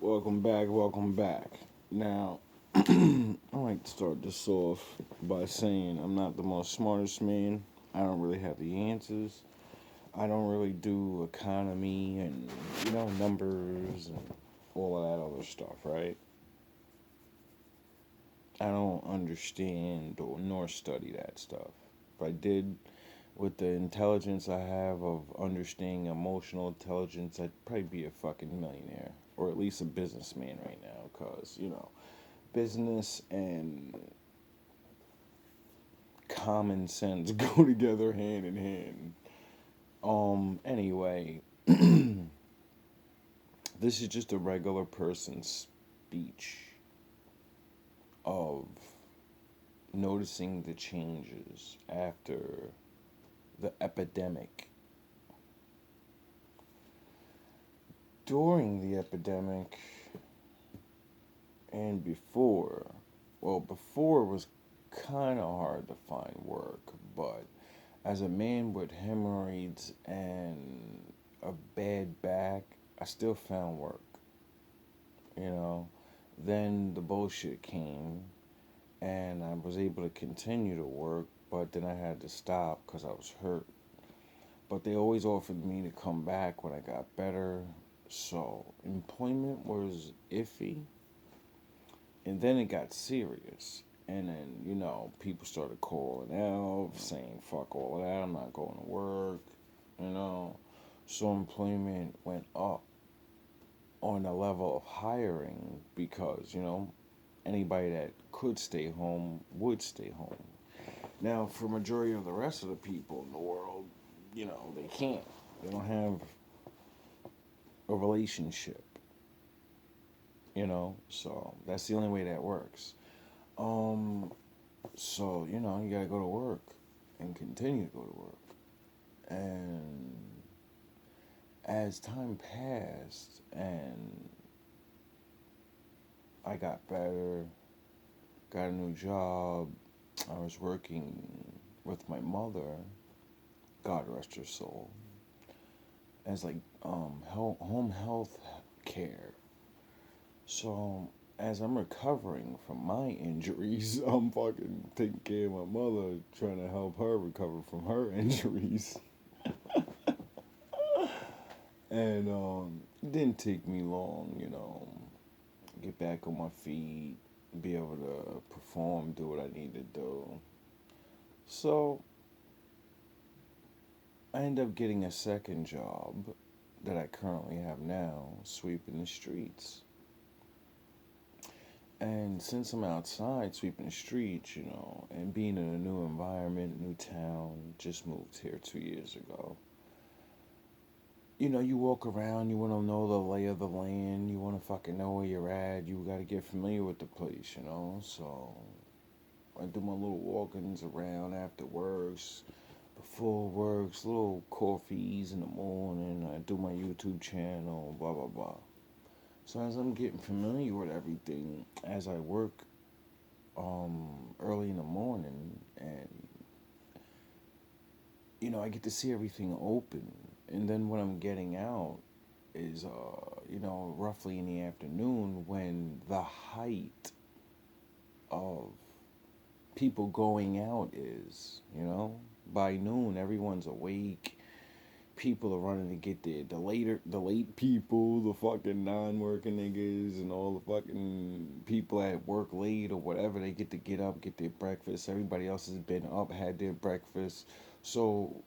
Welcome back, welcome back. Now, I like to start this off by saying I'm not the most smartest man. I don't really have the answers. I don't really do economy and, numbers and all of that other stuff, right? I don't understand or nor study that stuff. If I did, with the intelligence I have of understanding emotional intelligence, I'd probably be a fucking millionaire or at least a businessman right now because, business and common sense go together hand in hand. Anyway, this is just a regular person's speech of noticing the changes after the epidemic. During the epidemic and before, well, before it was kind of hard to find work, but as a man with hemorrhoids and a bad back, I still found work, you know. Then the bullshit came, and I was able to continue to work, but then I had to stop because I was hurt. But they always offered me to come back when I got better, so employment was iffy, and then it got serious. And then, people started calling out, saying, fuck all of that, I'm not going to work, you know. So employment went up on the level of hiring because, anybody that could stay home would stay home. Now, for majority of the rest of the people in the world, they can't. They don't have a relationship, so that's the only way that works. Um, so, you gotta go to work and continue to go to work. And as time passed and I got better, got a new job, I was working with my mother, God rest her soul, as like home health care. So as I'm recovering from my injuries, I'm fucking taking care of my mother, trying to help her recover from her injuries. And it didn't take me long, get back on my feet, be able to perform, do what I need to do. So I ended up getting a second job that I currently have now, sweeping the streets. And since I'm outside sweeping the streets, and being in a new environment, new town, just moved here 2 years ago. You walk around, you want to know the lay of the land, you want to fucking know where you're at, you got to get familiar with the place. So I do my little walkings around after works, before works, little coffees in the morning, I do my YouTube channel, blah, blah, blah. So as I'm getting familiar with everything, as I work early in the morning, and I get to see everything open, and then when I'm getting out is roughly in the afternoon when the height of people going out is. By noon everyone's awake, people are running to get the late people, the fucking non-working niggas, and all the fucking people at work late or whatever. They get up, get their breakfast. Everybody else has been up, had their breakfast. So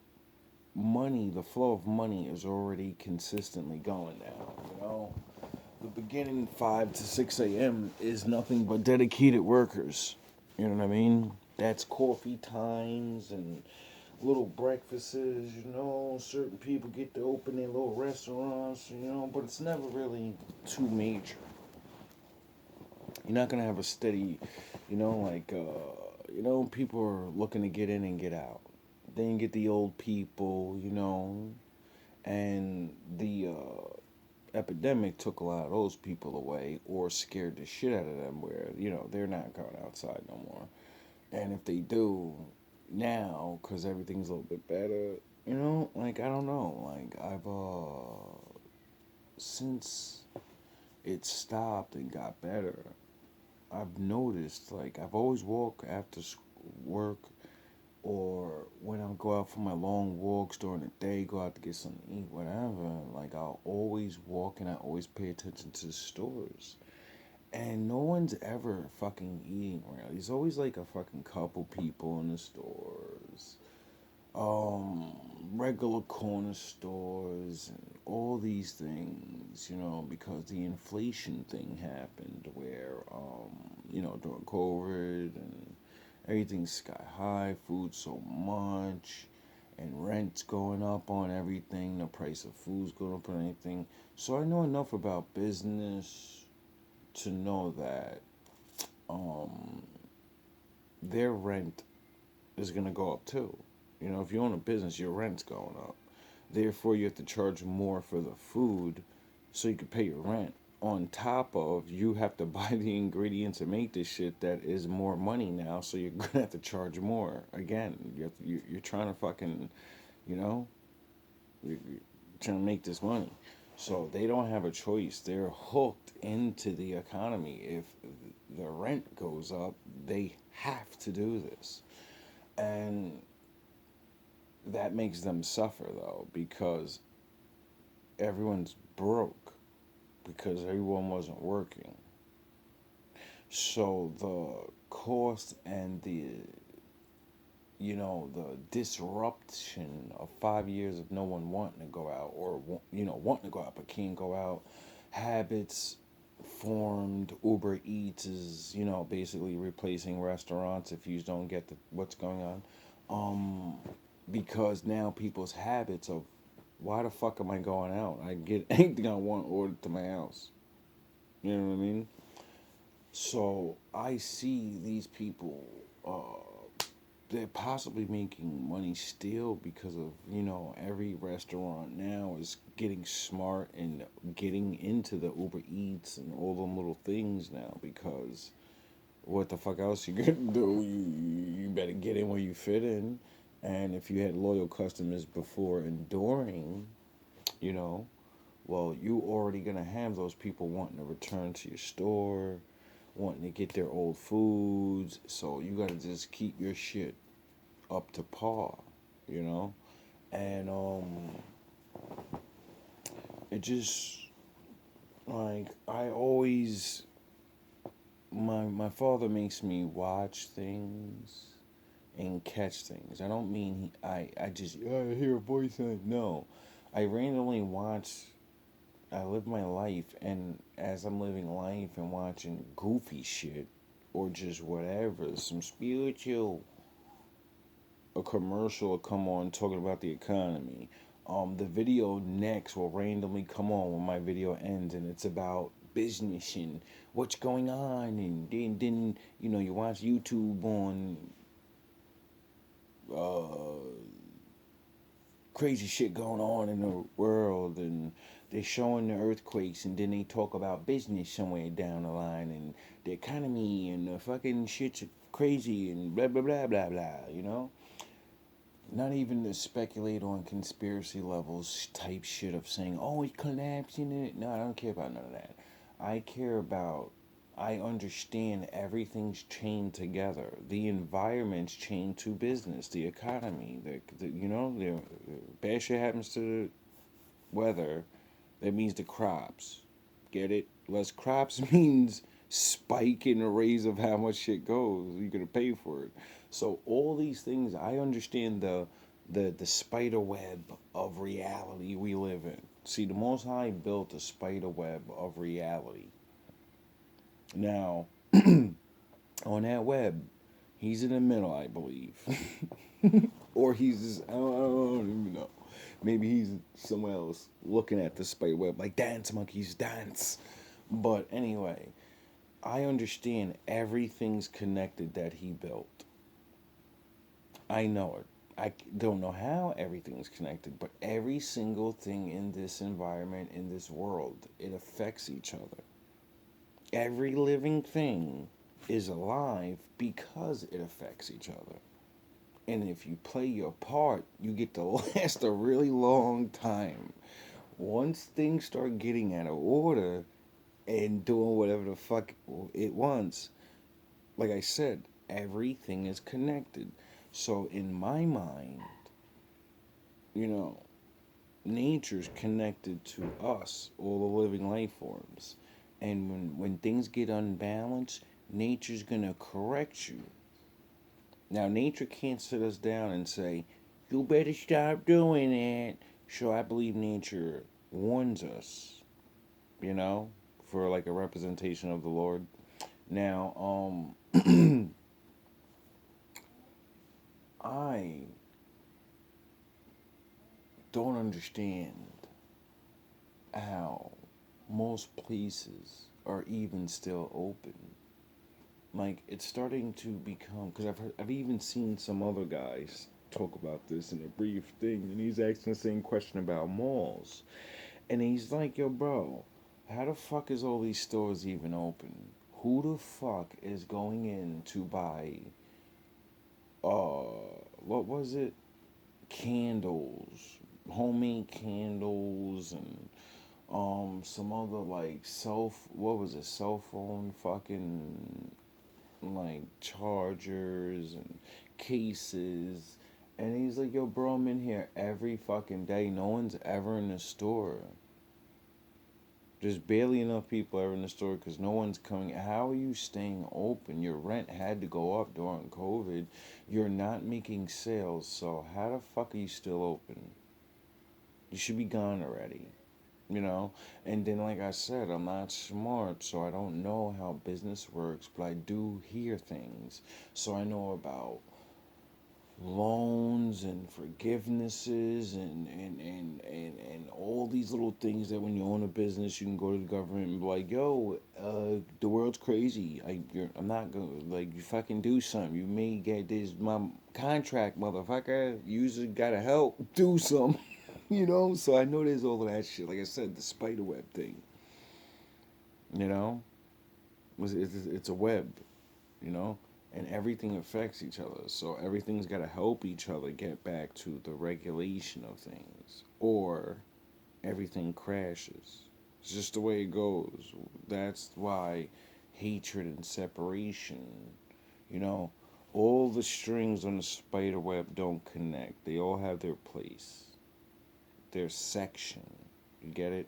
money, the flow of money is already consistently going now. The beginning 5 to 6 a.m. is nothing but dedicated workers. You know what I mean? That's coffee times and little breakfasts, certain people get to open their little restaurants, but it's never really too major. You're not gonna have a steady, people are looking to get in and get out. Then you get the old people, and the epidemic took a lot of those people away or scared the shit out of them where, they're not going outside no more. And if they do, now, because everything's a little bit better, I don't know. Like, I've, since it stopped and got better. I've noticed, like, I've always walked after work, or when I go out for my long walks during the day, go out to get something to eat, whatever. Like, I'll always walk and I always pay attention to the stores. And no one's ever fucking eating around. There's always like a fucking couple people in the stores. Um, Regular corner stores and all these things, because the inflation thing happened where, during COVID and everything's sky high, food so much, and rent's going up on everything, the price of food's going up on anything. So I know enough about business to know that um, their rent is going to go up too. If you own a business, your rent's going up. Therefore, you have to charge more for the food so you can pay your rent. On top of, you have to buy the ingredients and make this shit that is more money now, so you're going to have to charge more. Again, you're trying to fucking, you know, you're trying to make this money. So they don't have a choice. They're hooked into the economy. If the rent goes up, they have to do this. And that makes them suffer though, because everyone's broke because everyone wasn't working. So the cost and the disruption of 5 years of no one wanting to go out, or wanting to go out but can't go out, habits formed. Uber Eats is basically replacing restaurants if you don't get what's going on. Because now people's habits of, why the fuck am I going out? I get anything I want ordered to my house. You know what I mean? So I see these people, they're possibly making money still because of, every restaurant now is getting smart and getting into the Uber Eats and all them little things now, because what the fuck else you gonna do? You better get in where you fit in. And if you had loyal customers before and during, you know, well, you already gonna have those people wanting to return to your store, wanting to get their old foods. So you gotta just keep your shit up to par, you know? And it just, like, I always, my father makes me watch things and catch things. I don't mean I just I hear a voice and no. I randomly watch. I live my life, and as I'm living life and watching goofy shit or just whatever, some spiritual, a commercial will come on talking about the economy. The video next will randomly come on when my video ends, and it's about business and what's going on, and then you watch YouTube on crazy shit going on in the world, and they're showing the earthquakes, and then they talk about business somewhere down the line, and the economy, and the fucking shit's crazy, and blah blah blah blah blah. Not even to speculate on conspiracy levels type shit of saying, oh, it's collapsing it. No, I don't care about none of that. I care about, I understand everything's chained together. The environment's chained to business, the economy. The bad shit happens to the weather. That means the crops. Get it? Less crops means spike in the raise of how much shit goes. You're gonna pay for it. So all these things, I understand the spider web of reality we live in. See, the Most High built a spider web of reality. Now, on that web, he's in the middle, I believe. Or he's just, I don't even know. Maybe he's somewhere else looking at the spider web like, dance, monkeys, dance. But anyway, I understand everything's connected that he built. I know it. I don't know how everything's connected, but every single thing in this environment, in this world, it affects each other. Every living thing is alive because it affects each other. And if you play your part, you get to last a really long time. Once things start getting out of order, and doing whatever the fuck it wants. Like I said, everything is connected. So in my mind, you know, nature's connected to us, all the living life forms. And when things get unbalanced, nature's gonna correct you. Now nature can't sit us down and say, you better stop doing it. So I believe nature warns us, you know, for like a representation of the Lord. Now, I don't understand how most places are even still open. Like it's starting to become because I've even seen some other guys talk about this in a brief thing, and he's asking the same question about malls, and he's like, "Yo, bro, how the fuck is all these stores even open? Who the fuck is going in to buy what was it? Candles, homemade candles, and some other like what was it, cell phone fucking like chargers and cases." And he's like, "Yo, bro, I'm in here every fucking day. No one's ever in the store. There's barely enough people ever in the store because no one's coming. How are you staying open? Your rent had to go up during COVID. You're not making sales. So how the fuck are you still open? You should be gone already." You know, and then like I said, I'm not smart, so I don't know how business works, but I do hear things. So I know about loans and forgivenesses and all these little things that when you own a business you can go to the government and be like, yo, the world's crazy. I'm not gonna, like, you fucking do something. You may get this my contract, motherfucker. You just gotta help do something. You know, so I know there's all of that shit. Like I said, the spider web thing, you know, it's a web, you know, and everything affects each other. So everything's got to help each other get back to the regulation of things, or everything crashes. It's just the way it goes. That's why hatred and separation, you know, all the strings on the spider web don't connect. They all have their place, their section. You get it?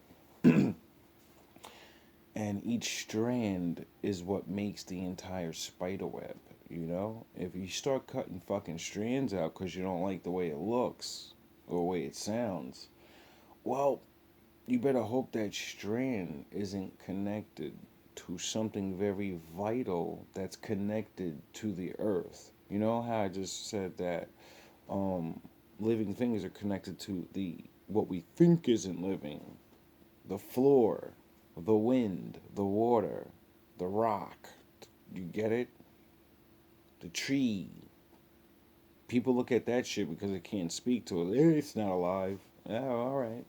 And each strand is what makes the entire spider web. You know, if you start cutting fucking strands out because you don't like the way it looks or the way it sounds, well, you better hope that strand isn't connected to something very vital that's connected to the earth. You know how I just said that um, living things are connected to the what we think isn't living, the floor, the wind, the water, the rock. You get it? The tree. People look at that shit because it can't speak to it. It's not alive. Yeah, all right.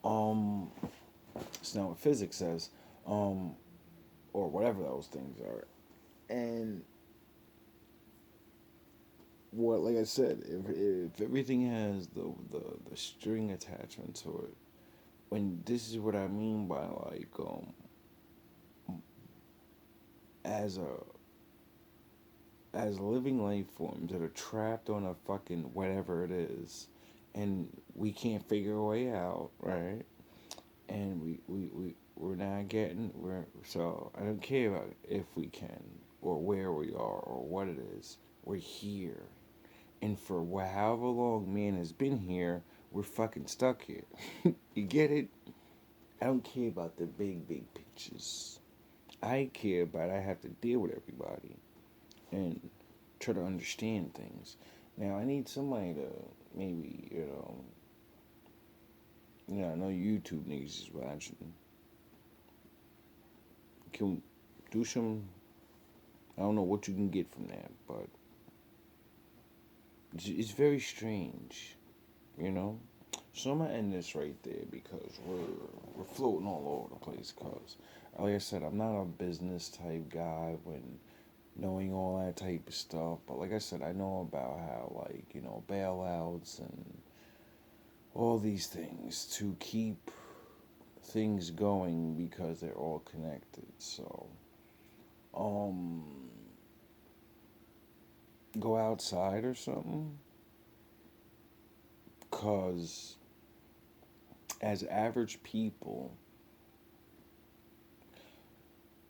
Um, it's not what physics says. Um, or whatever those things are. And what, like I said, if everything has the string attachment to it, when this is what I mean by like as a as living life forms that are trapped on a fucking whatever it is, and we can't figure a way out, right? And we're not getting, we're, so I don't care about if we can or where we are or what it is. We're here, and for however long man has been here, we're fucking stuck here. You get it? I don't care about the big pictures. I care about I have to deal with everybody and try to understand things. Now I need somebody to maybe, I know YouTube niggas is watching. Can do some. I don't know what you can get from that, but it's very strange, you know. So I'm gonna end this right there because we're floating all over the place. Cause, like I said, I'm not a business type guy when knowing all that type of stuff. But like I said, I know about how, like, bailouts and all these things to keep things going because they're all connected. So, um, go outside or something. Cause as average people,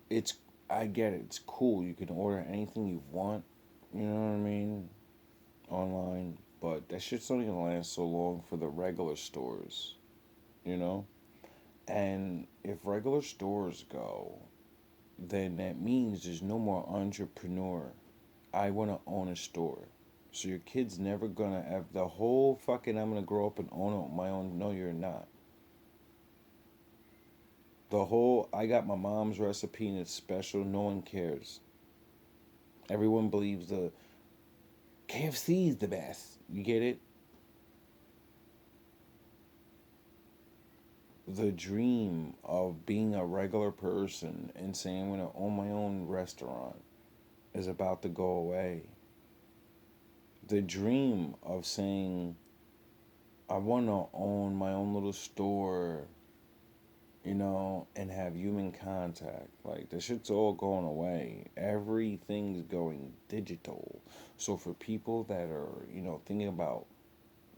it's I get it. It's cool. You can order anything you want. You know what I mean? Online, but that shit's only gonna last so long for the regular stores. You know. And if regular stores go, then that means there's no more entrepreneur. I want to own a store. So your kid's never gonna have the whole fucking I'm gonna grow up and own it on my own. No, you're not. The whole I got my mom's recipe and it's special. No one cares. Everyone believes the KFC is the best. You get it? The dream of being a regular person and saying I'm gonna own my own restaurant is about to go away. The dream of saying I want to own my own little store, and have human contact. Like, the shit's all going away. Everything's going digital. So, for people that are, thinking about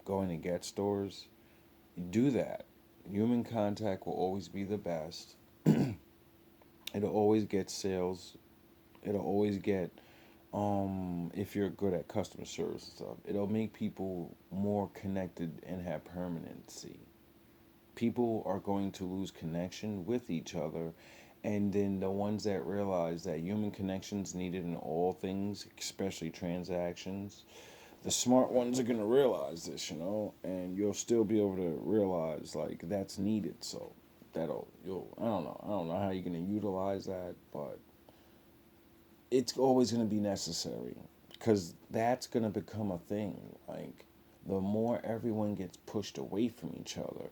going to get stores, do that. Human contact will always be the best. It'll always get sales. It'll always get, if you're good at customer service and stuff, it'll make people more connected and have permanency. People are going to lose connection with each other, and then the ones that realize that human connections needed in all things, especially transactions, the smart ones are going to realize this, and you'll still be able to realize like that's needed. So you'll I don't know how you're going to utilize that, but it's always going to be necessary because that's going to become a thing. Like, the more everyone gets pushed away from each other,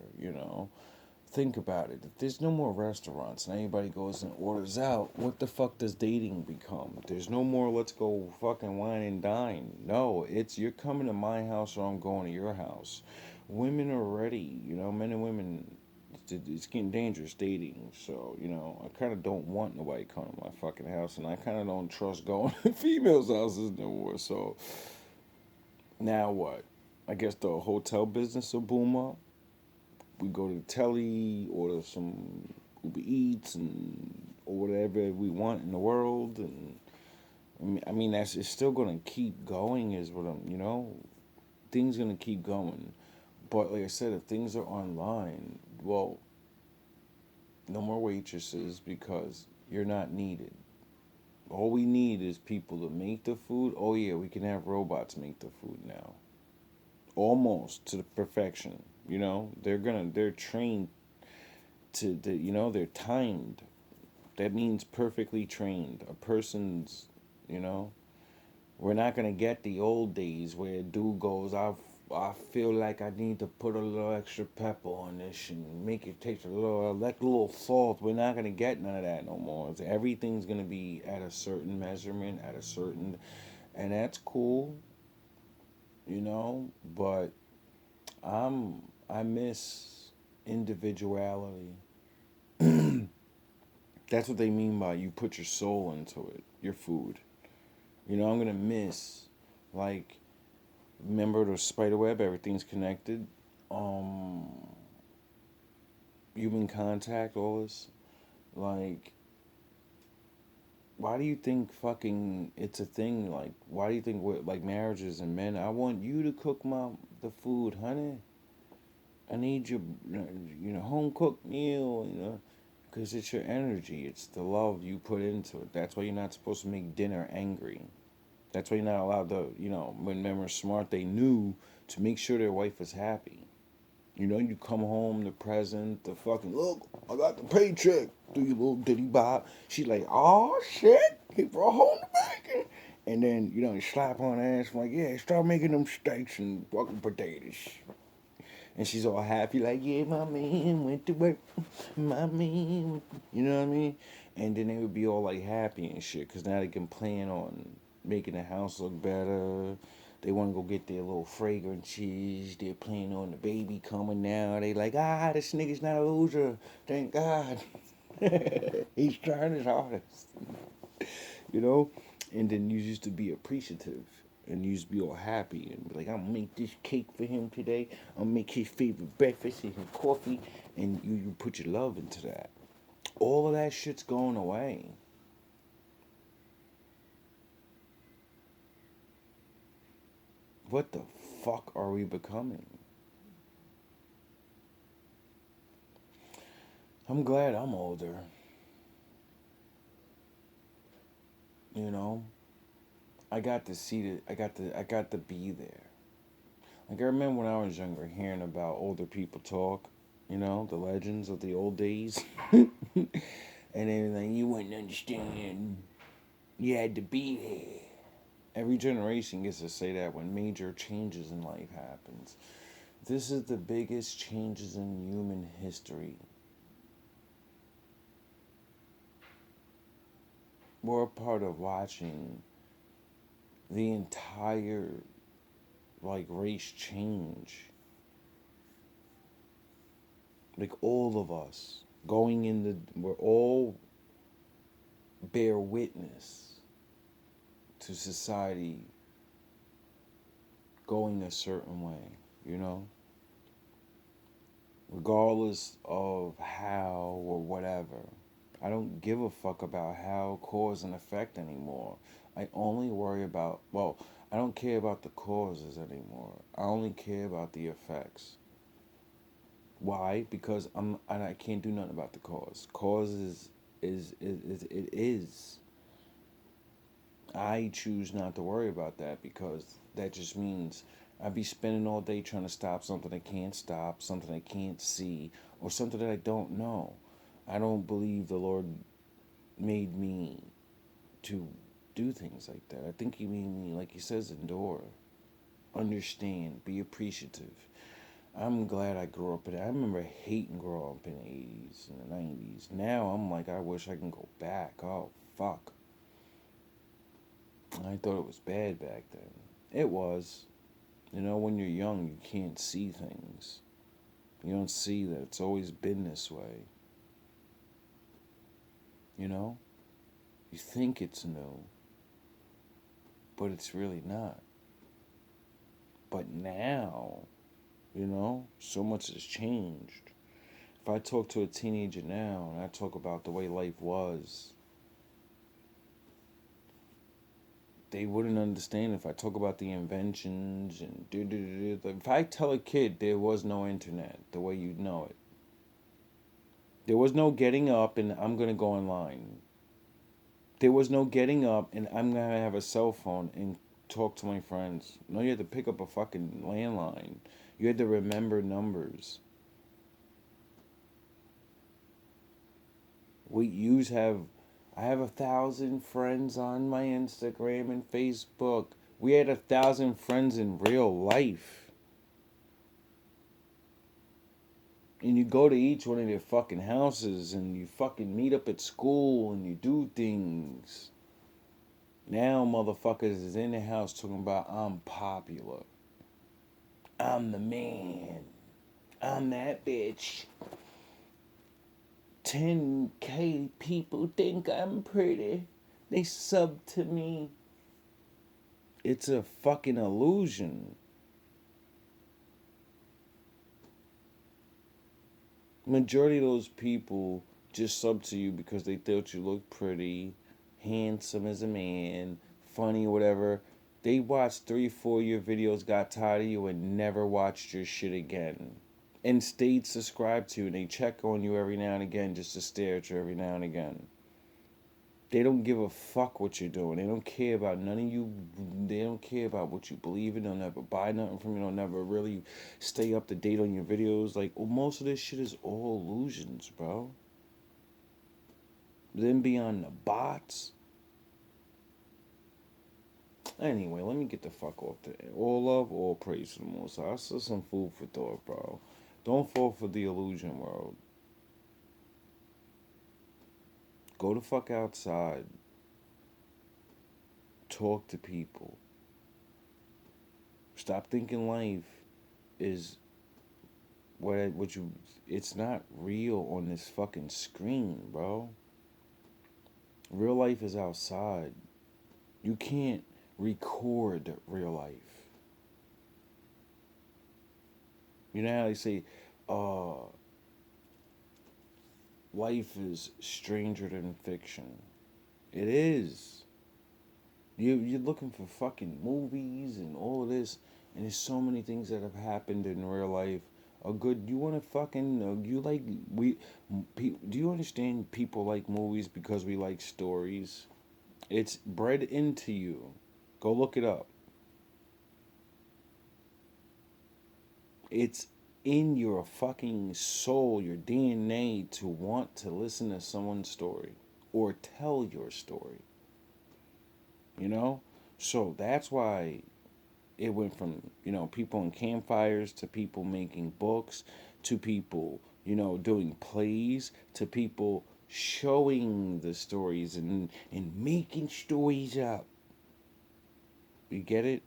think about it. If there's no more restaurants and anybody goes and orders out, what the fuck does dating become? There's no more let's go fucking wine and dine. No, it's you're coming to my house or I'm going to your house. Women are ready, men and women. It's getting dangerous dating, so I kind of don't want nobody coming to my fucking house, and I kind of don't trust going to females' houses no more. So now what? I guess the hotel business will boom up. We go to the telly, order some Uber Eats and or whatever we want in the world, and I mean that's it's still gonna keep going. Is what things gonna keep going. But like I said, if things are online, well, no more waitresses because you're not needed. All we need is people to make the food. Oh yeah, we can have robots make the food now. Almost to the perfection. They're trained they're timed. That means perfectly trained. A person's, you know, we're not gonna get the old days where a dude goes, I feel like I need to put a little extra pepper on this and make it taste like a little salt. We're not gonna get none of that no more. Everything's gonna be at a certain measurement, and that's cool, But I miss individuality. That's what they mean by you put your soul into it, your food. I'm gonna miss, like, remember the spider web, everything's connected. Um, Human contact, all this. Like, why do you think fucking it's a thing? Like, why do you think with like marriages and men? I want you to cook the food, honey. I need your, home cooked meal, because it's your energy. It's the love you put into it. That's why you're not supposed to make dinner angry. That's why you're not allowed to, when men were smart, they knew to make sure their wife was happy. You come home, the present, the fucking, look, I got the paycheck. Do you little diddy bop? She's like, oh shit, he brought home the bacon. And then, you slap on her ass, like, yeah, start making them steaks and fucking potatoes. And she's all happy, like, yeah, my man went to work. My man, you know what I mean? And then they would be all, like, happy and shit, because now they can plan on making the house look better, They want to go get their little fragrances. They're planning on the baby coming now. They like, this nigga's not a loser. Thank God. He's trying his hardest. You know? And then you used to be appreciative. And you used to be all happy. And be like, I'm going to make this cake for him today. I'm going to make his favorite breakfast and his coffee. And you put your love into that. All of that shit's going away. What the fuck are we becoming? I'm glad I'm older. You know, I got to see it. I got to be there. Like I remember when I was younger, hearing about older people talk. You know, the legends of the old days, and then like you wouldn't understand. You had to be there. Every generation gets to say that when major changes in life happens. This is the biggest changes in human history. We're a part of watching the entire like race change. Like all of us going in we're all bear witness to society going a certain way, you know? Regardless of how or whatever. I don't give a fuck about how, cause, and effect anymore. I only worry about, well, I don't care about the causes anymore. I only care about the effects. Why? Because I can't do nothing about the cause. Cause is it is. I choose not to worry about that because that just means I'd be spending all day trying to stop something I can't stop, something I can't see, or something that I don't know. I don't believe the Lord made me to do things like that. I think He made me, like He says, endure, understand, be appreciative. I'm glad I grew up in it. I remember hating growing up in the 80s and the 90s. Now I'm like, I wish I can go back. Oh, fuck. I thought it was bad back then. It was. You know, when you're young, you can't see things. You don't see that it's always been this way. You know? You think it's new, but it's really not. But now, you know, so much has changed. If I talk to a teenager now and I talk about the way life was, they wouldn't understand if I talk about the inventions and do. If I tell a kid there was no internet the way you know it, there was no getting up and I'm gonna go online. There was no getting up and I'm gonna have a cell phone and talk to my friends. No, you had to pick up a fucking landline. You had to remember numbers. I have 1,000 friends on my Instagram and Facebook. We had 1,000 friends in real life. And you go to each one of their fucking houses and you fucking meet up at school and you do things. Now motherfuckers is in the house talking about I'm popular. I'm the man. I'm that bitch. 10K people think I'm pretty. They sub to me. It's a fucking illusion. Majority of those people just sub to you because they thought you looked pretty, handsome as a man, funny, whatever. They watched 3, 4 of your videos, got tired of you, and never watched your shit again. And stayed subscribed to you, and they check on you every now and again just to stare at you every now and again. They don't give a fuck what you're doing. They don't care about none of you. They don't care about what you believe in. They'll never buy nothing from you. They'll never really stay up to date on your videos. Like, well, most of this shit is all illusions, bro. Then beyond the bots. Anyway, let me get the fuck off there. All love, all praise to the Most High. That's just some food for thought, bro. Don't fall for the illusion world. Go the fuck outside. Talk to people. Stop thinking life is what you. It's not real on this fucking screen, bro. Real life is outside. You can't record real life. You know how they say, uh, life is stranger than fiction. It is. You're looking for fucking movies and all of this, and there's so many things that have happened in real life. A good, you want to fucking, you like, do you understand people like movies because we like stories? It's bred into you. Go look it up. It's in your fucking soul, your DNA, to want to listen to someone's story or tell your story. You know? So that's why it went from, people in campfires to people making books to people, doing plays to people showing the stories and making stories up. You get it?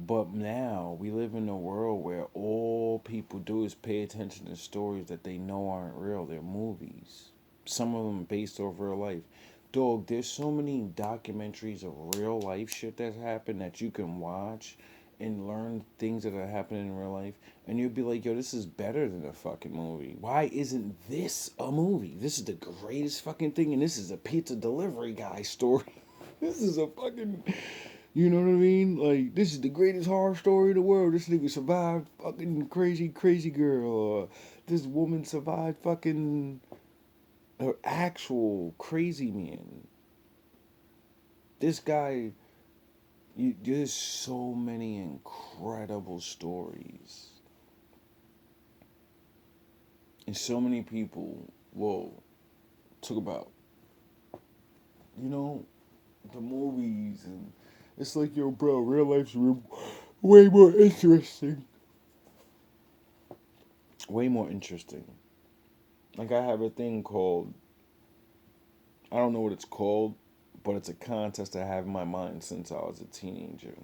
But now we live in a world where all people do is pay attention to stories that they know aren't real. They're movies. Some of them based off real life. Dog, there's so many documentaries of real life shit that's happened that you can watch and learn things that are happening in real life. And you'll be like, yo, this is better than a fucking movie. Why isn't this a movie? This is the greatest fucking thing. And this is a pizza delivery guy story. This is a fucking, you know what I mean? Like, this is the greatest horror story in the world. This nigga survived fucking crazy, crazy girl. Or this woman survived fucking her actual crazy man. This guy, there's so many incredible stories. And so many people will talk about, the movies. And it's like, yo, bro, real life's way more interesting. Way more interesting. Like, I have a thing called, I don't know what it's called, but it's a contest I have in my mind since I was a teenager.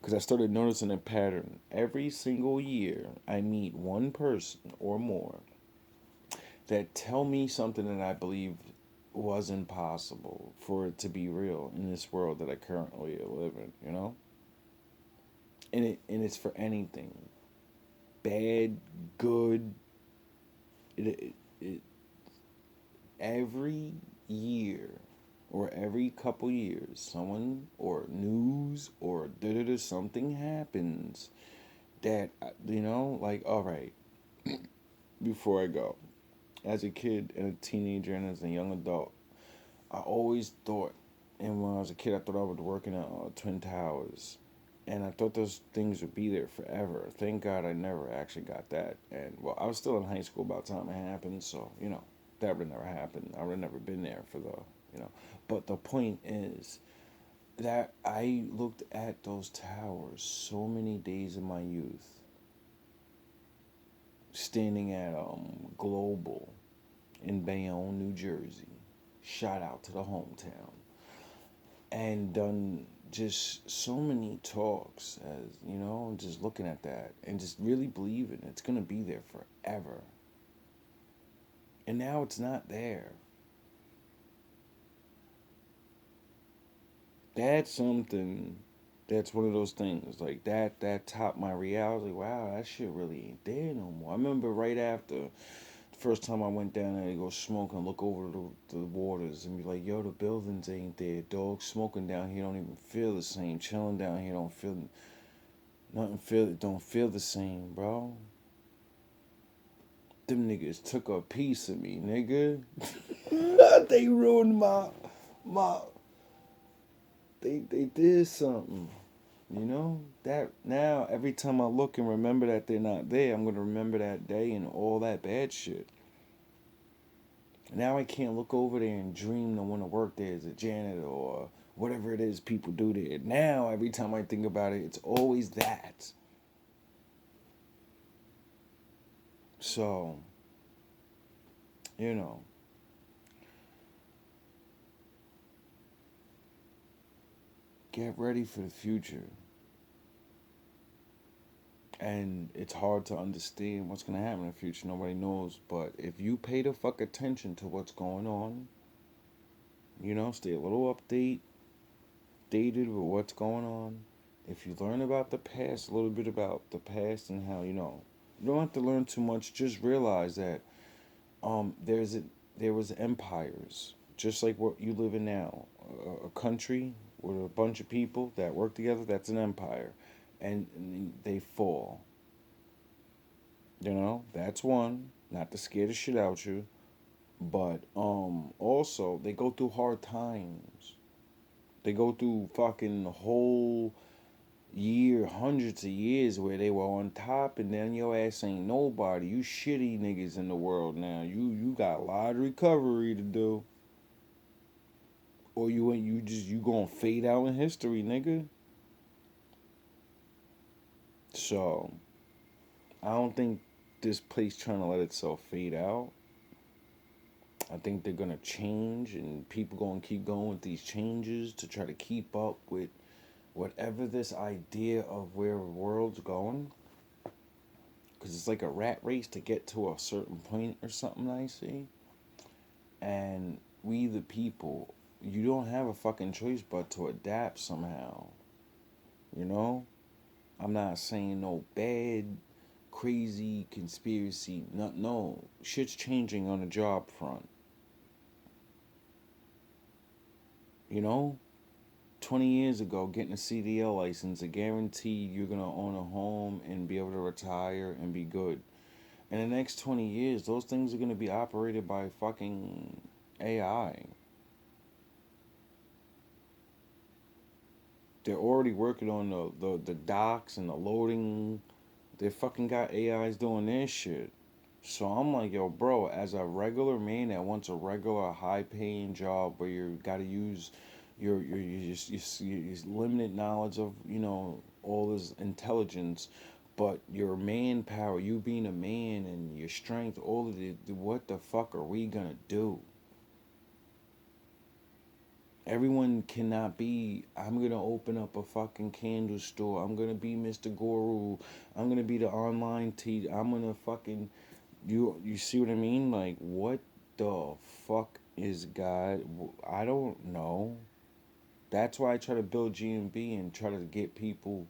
Because I started noticing a pattern. Every single year, I meet one person or more that tell me something that I believed was impossible for it to be real in this world that I currently live in. And it's for anything. Bad, good. It every year or every couple years, someone or news or something happens that, like, all right, before I go, as a kid and a teenager and as a young adult, I always thought, and when I was a kid, I thought I would work in Twin Towers. And I thought those things would be there forever. Thank God I never actually got that. And, well, I was still in high school by the time it happened, so, that would never happen. I would have never been there for the. But the point is that I looked at those towers so many days in my youth, standing at Global in Bayonne, New Jersey. Shout out to the hometown. And done just so many talks as, just looking at that and just really believing it's going to be there forever. And now it's not there. That's something that's one of those things like that topped my reality. Wow, that shit really ain't there no more. I remember right after the first time I went down there to go smoke and look over the waters and be like, yo, the buildings ain't there, dog. Smoking down here don't even feel the same. Chilling down here don't feel the same, bro. Them niggas took a piece of me, nigga. They ruined my they did something. That now every time I look and remember that they're not there, I'm gonna remember that day and all that bad shit. Now I can't look over there and dream to want to work there as a janitor or whatever it is people do there. Now every time I think about it, it's always that. So, you know, get ready for the future. And it's hard to understand what's going to happen in the future. Nobody knows. But if you pay the fuck attention to what's going on, stay a little dated with what's going on. If you learn about the past, a little bit about the past and how, you don't have to learn too much. Just realize that there was empires, just like what you live in now. A country with a bunch of people that work together, that's an empire. And they fall. That's one. Not to scare the shit out you. But also they go through hard times. They go through fucking whole hundreds of years where they were on top, and then your ass ain't nobody. You shitty niggas in the world now. You got a lot of recovery to do. Or you gonna fade out in history, nigga. So I don't think this place trying to let itself fade out. I think they're gonna change, and people gonna keep going with these changes to try to keep up with whatever this idea of where the world's going. Because it's like a rat race to get to a certain point or something, I see. And we, the people, you don't have a fucking choice but to adapt somehow. I'm not saying no bad, crazy conspiracy. No. Shit's changing on the job front. 20 years ago, getting a CDL license, it guaranteed you're going to own a home and be able to retire and be good. In the next 20 years, those things are going to be operated by fucking AI. They're already working on the docks and the loading. They fucking got AIs doing their shit. So I'm like, yo, bro, as a regular man that wants a regular high-paying job where you got to use your limited knowledge of all this intelligence, but your manpower, you being a man and your strength, all of it, what the fuck are we gonna do? Everyone cannot be, I'm gonna open up a fucking candle store, I'm gonna be Mr. Guru, I'm gonna be the online I'm gonna fucking, you see what I mean? Like, what the fuck is God? I don't know. That's why I try to build GMB and try to get people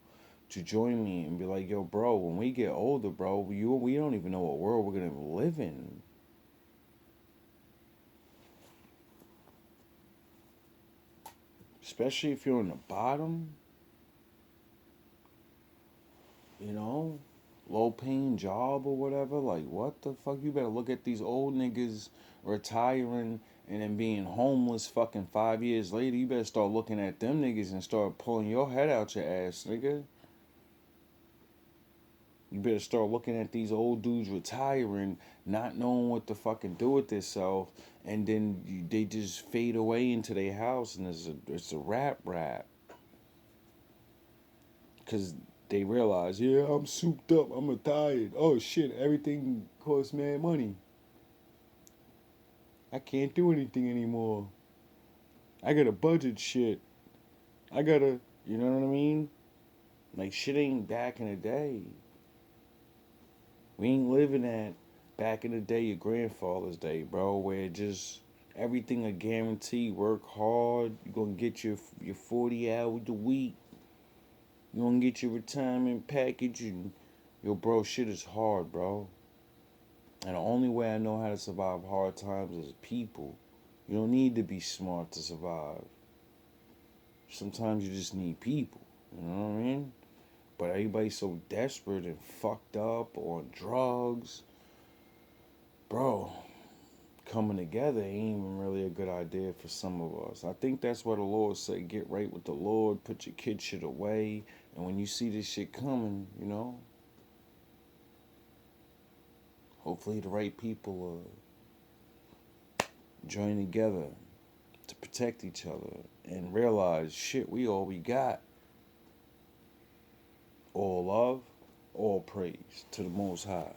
to join me and be like, yo, bro, when we get older, bro, we don't even know what world we're gonna live in. Especially if you're on the bottom, low paying job or whatever. Like, what the fuck? You better look at these old niggas retiring and then being homeless fucking 5 years later. You better start looking at them niggas and start pulling your head out your ass, nigga. You better start looking at these old dudes retiring, not knowing what to fucking do with themselves, and then they just fade away into their house, and it's a rap. Because they realize, yeah, I'm souped up, I'm retired. Oh shit, everything costs mad money. I can't do anything anymore. I gotta budget shit. I gotta, you know what I mean? Like, shit ain't back in the day. We ain't living at back in the day, your grandfather's day, bro, where just everything a guarantee. Work hard, you're gonna get your 40 hours a week. You're gonna get your retirement package, and yo, bro, shit is hard, bro. And the only way I know how to survive hard times is people. You don't need to be smart to survive. Sometimes you just need people. You know what I mean? But everybody's so desperate and fucked up on drugs. Bro, coming together ain't even really a good idea for some of us. I think that's why the Lord said, get right with the Lord, put your kid shit away. And when you see this shit coming, hopefully the right people will join together to protect each other and realize, shit, we all we got. All love, all praise to the Most High.